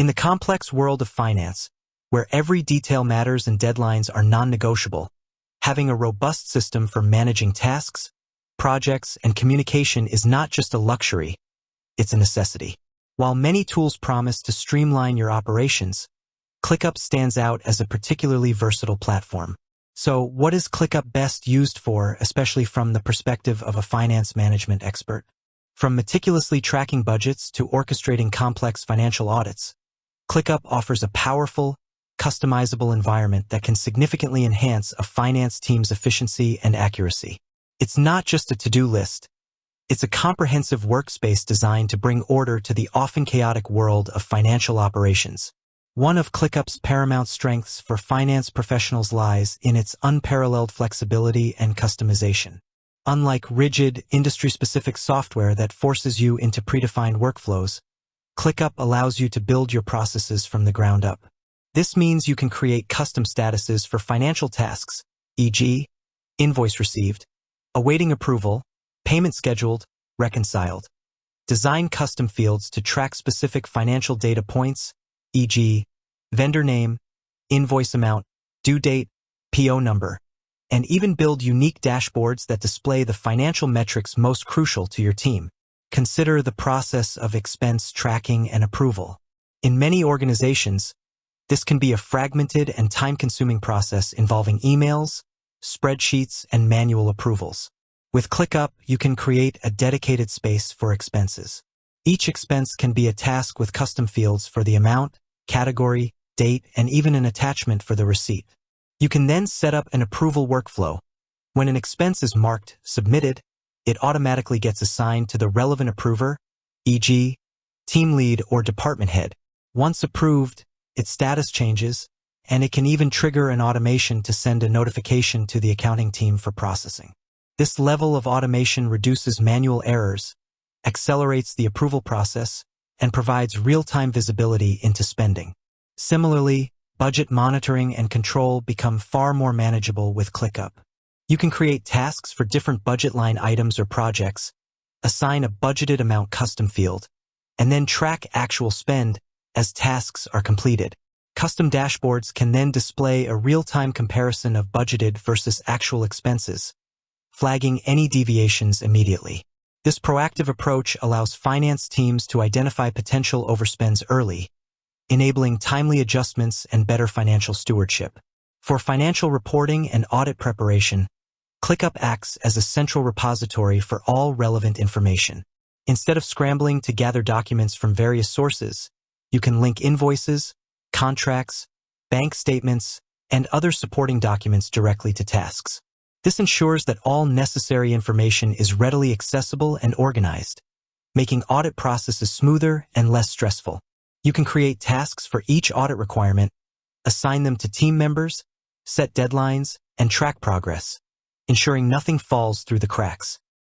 In the complex world of finance, where every detail matters and deadlines are non-negotiable, having a robust system for managing tasks, projects, and communication is not just a luxury, it's a necessity. While many tools promise to streamline your operations, ClickUp stands out as a particularly versatile platform. So, what is ClickUp best used for, especially from the perspective of a finance management expert? From meticulously tracking budgets to orchestrating complex financial audits, ClickUp offers a powerful, customizable environment that can significantly enhance a finance team's efficiency and accuracy. It's not just a to-do list. It's a comprehensive workspace designed to bring order to the often chaotic world of financial operations. One of ClickUp's paramount strengths for finance professionals lies in its unparalleled flexibility and customization. Unlike rigid, industry-specific software that forces you into predefined workflows, ClickUp allows you to build your processes from the ground up. This means you can create custom statuses for financial tasks, e.g., invoice received, awaiting approval, payment scheduled, reconciled. Design custom fields to track specific financial data points, e.g., vendor name, invoice amount, due date, PO number, and even build unique dashboards that display the financial metrics most crucial to your team. Consider the process of expense tracking and approval. In many organizations, this can be a fragmented and time-consuming process involving emails, spreadsheets, and manual approvals. With ClickUp, you can create a dedicated space for expenses. Each expense can be a task with custom fields for the amount, category, date, and even an attachment for the receipt. You can then set up an approval workflow. When an expense is marked submitted, it automatically gets assigned to the relevant approver, e.g., team lead or department head. Once approved, its status changes, and it can even trigger an automation to send a notification to the accounting team for processing. This level of automation reduces manual errors, accelerates the approval process, and provides real-time visibility into spending. Similarly, budget monitoring and control become far more manageable with ClickUp. You can create tasks for different budget line items or projects, assign a budgeted amount custom field, and then track actual spend as tasks are completed. Custom dashboards can then display a real-time comparison of budgeted versus actual expenses, flagging any deviations immediately. This proactive approach allows finance teams to identify potential overspends early, enabling timely adjustments and better financial stewardship. For financial reporting and audit preparation, ClickUp acts as a central repository for all relevant information. Instead of scrambling to gather documents from various sources, you can link invoices, contracts, bank statements, and other supporting documents directly to tasks. This ensures that all necessary information is readily accessible and organized, making audit processes smoother and less stressful. You can create tasks for each audit requirement, assign them to team members, set deadlines, and track progress, ensuring nothing falls through the cracks.